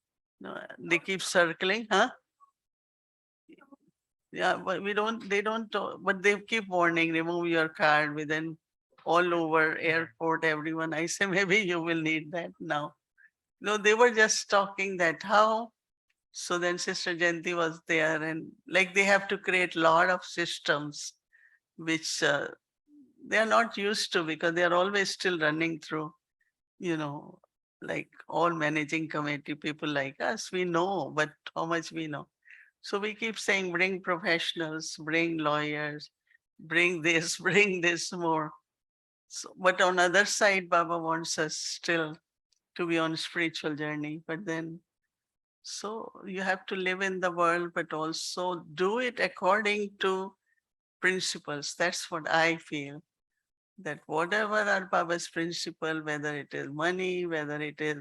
No, they keep circling, huh? Yeah, but we don't, they don't, but they keep warning, remove your card within all over airport, everyone. I say, maybe you will need that now. No, they were just talking that how. So then Sister Jayanti was there and like they have to create lot of systems which they are not used to because they are always still running through, you know, like all managing committee people like us, we know, but how much we know. So we keep saying, bring professionals, bring lawyers, bring this, bring this more. So, but on other side, Baba wants us still to be on spiritual journey. But then, so you have to live in the world, but also do it according to principles. That's what I feel. That whatever are Baba's principle, whether it is money, whether it is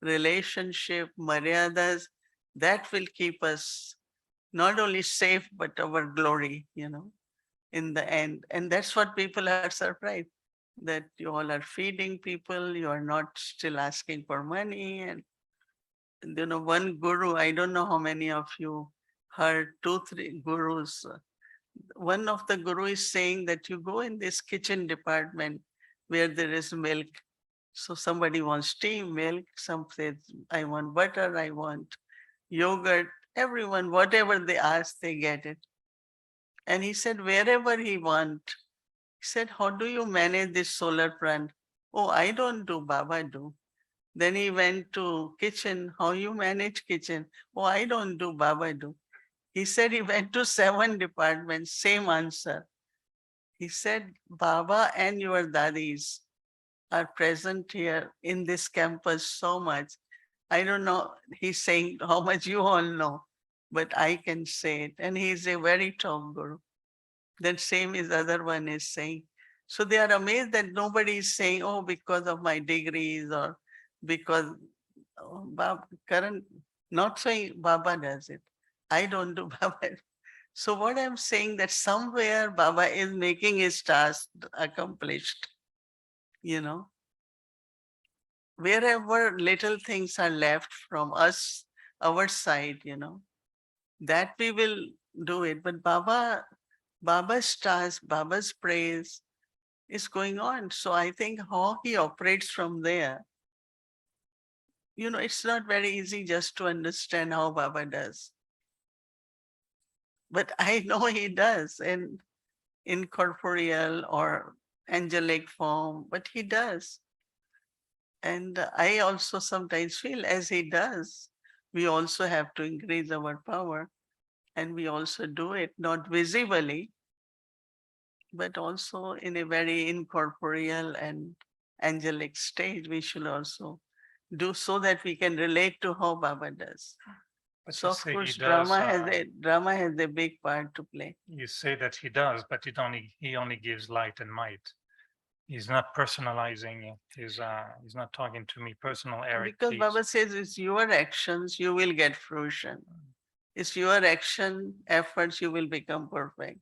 relationship, maryadas, that will keep us not only safe, but our glory, you know, in the end. And that's what people are surprised that you all are feeding people, you are not still asking for money. And, one guru, I don't know how many of you heard two, three gurus. One of the guru is saying that you go in this kitchen department where there is milk. So somebody wants tea, milk, some says, I want butter, I want yogurt, everyone, whatever they ask, they get it. And he said, wherever he want, he said, how do you manage this solar plant? Oh, I don't do, Baba do. Then he went to kitchen, how you manage kitchen? Oh, I don't do, Baba do. He said he went to 7 departments, same answer. He said, Baba and your dadis are present here in this campus so much. I don't know, he's saying how much you all know, but I can say it. And he's a very top guru. That same is other one is saying. So they are amazed that nobody is saying, oh, because of my degrees or because Karan, not saying Baba does it. I don't do Baba. So what I'm saying that somewhere Baba is making his task accomplished, you know, wherever little things are left from us, our side, that we will do it. But Baba's task, Baba's praise is going on. So I think how he operates from there, it's not very easy just to understand how Baba does. But I know he does in incorporeal or angelic form, but he does. And I also sometimes feel as he does, we also have to increase our power. And we also do it not visibly, but also in a very incorporeal and angelic state. We should also do so that we can relate to how Baba does. But So you of say he course, does, drama has a big part to play. you say that he does, but he only gives light and might. He's not personalizing. He's not talking to me personal, Eric. Because Please. Baba says it's your actions, you will get fruition. It's your action, efforts, you will become perfect.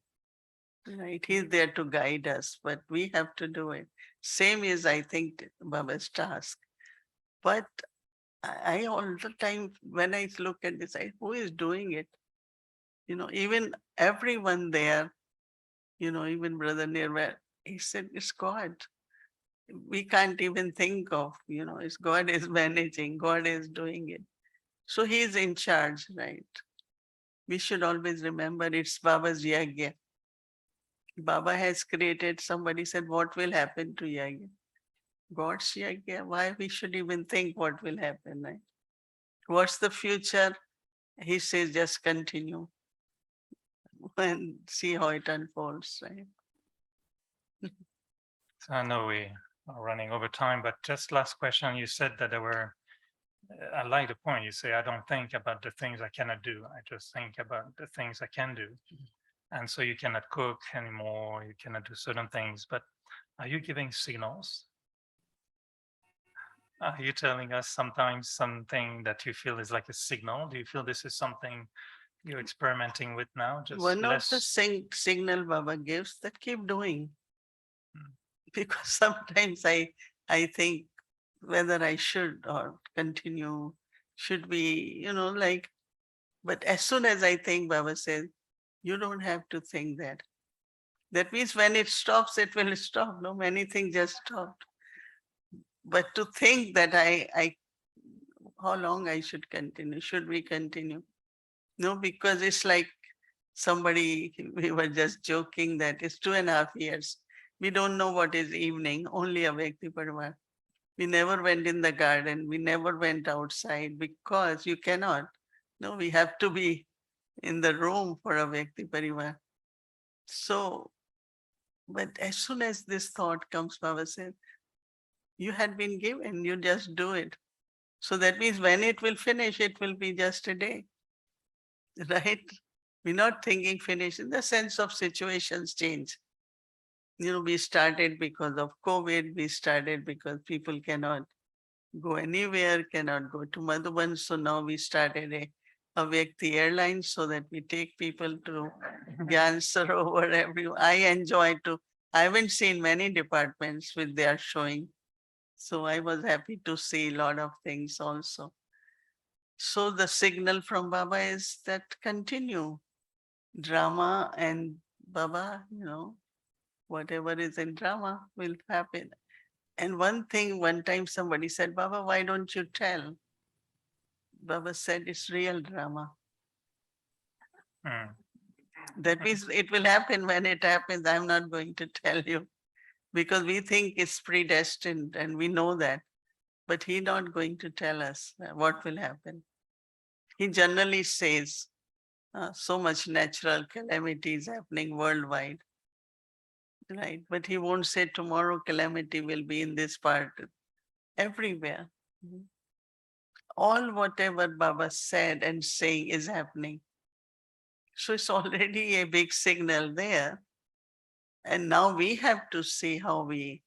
Right? He's there to guide us, but we have to do it. Same is, I think, Baba's task. But I all the time, when I look at this, who is doing it? Even everyone there, even Brother Nirva, he said, it's God. We can't even think of, it's God is managing, God is doing it. So he is in charge, right? We should always remember it's Baba's yagya. Baba has created, somebody said, what will happen to yagya? God's yagya. Why we should even think what will happen, right? What's the future? He says, just continue and see how it unfolds, right? So I know we are running over time, but just last question. You said that there were, I like the point. You say, I don't think about the things I cannot do. I just think about the things I can do. And so you cannot cook anymore. You cannot do certain things, but are you giving signals? Are you telling us sometimes something that you feel is like a signal? Do you feel this is something you're experimenting with now? Just One less. of the signal Baba gives that keep doing. Because sometimes I think whether I should or continue, should be, but as soon as I think, Baba says, you don't have to think that. That means when it stops, it will stop. No, many things just stopped. But to think that how long I should continue? Should we continue? No, because it's like we were just joking that it's 2.5 years. We don't know what is evening, only a Vyakti Parivar. We never went in the garden. We never went outside because you cannot. No, we have to be in the room for a Vyakti Parivar. So, but as soon as this thought comes, Baba said, you had been given, you just do it. So that means when it will finish, it will be just a day, right? We're not thinking finish in the sense of situations change. We started because of COVID, we started because people cannot go anywhere, cannot go to Madhuban. So now we started a Vyakti airline so that we take people to Gyan Sarovar everywhere. I enjoy to, I haven't seen many departments which they are showing. So I was happy to see a lot of things also. So the signal from Baba is that continue drama and Baba, whatever is in drama will happen. And one time somebody said, Baba, why don't you tell? Baba said, it's real drama. That means it will happen when it happens. I'm not going to tell you because we think it's predestined and we know that. But he's not going to tell us what will happen. He generally says, so much natural calamities happening worldwide, right? But he won't say tomorrow calamity will be in this part, everywhere. Mhm. All whatever Baba said and saying is happening. So it's already a big signal there. And now we have to see how we,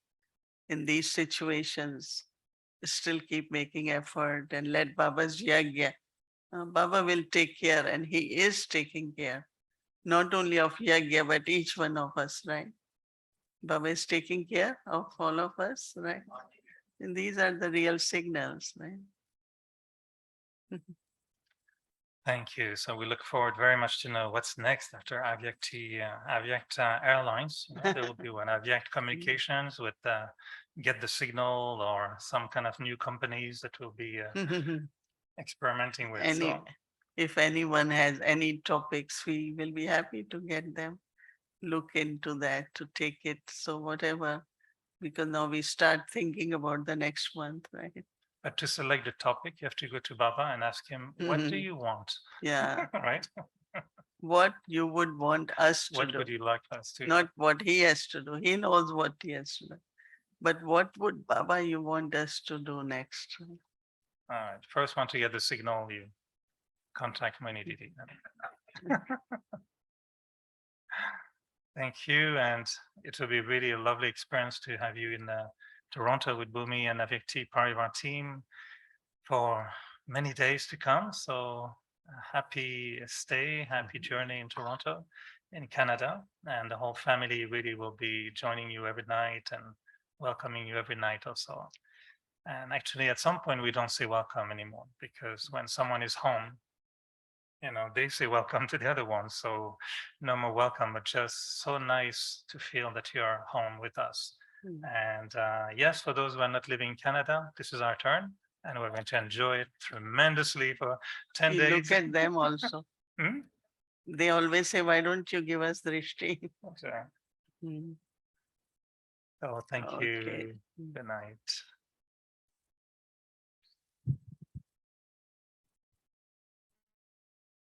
in these situations, still keep making effort and let Baba's yagya. Baba will take care, and he is taking care, not only of yagya, but each one of us, right? Baba is taking care of all of us, right? And these are the real signals, right? Thank you. So we look forward very much to know what's next after Aviact Airlines. There will be one Aviact Communications with Get the Signal or some kind of new companies that will be experimenting with. Any, So if anyone has any topics, we will be happy to get them, look into that, to take it. So whatever, because now we start thinking about the next month, right? but to select the topic, you have to go to Baba and ask him, what do Mhm. you want? Yeah, Right? what you would want us to What do, would you like us to do? not what he has to do. He knows what he has to do. But what would Baba you want us to do next? All right. First one to get the signal, you contact Mohini Didi. Thank you. And it will be really a lovely experience to have you in Toronto with Bhumi and Avikti, part of our team, for many days to come. So happy stay, happy journey in Toronto, in Canada. And the whole family really will be joining you every night and welcoming you every night also. And actually, at some point, we don't say welcome anymore because when someone is home, they say welcome to the other one. So no more welcome, but just so nice to feel that you're home with us. Mm. And yes, for those who are not living in Canada, this is our turn. And we're going to enjoy it tremendously for 10 You days. look at them also. Hmm? They always say, why don't you give us drishti? So, Mm. thank Okay. you. Good night.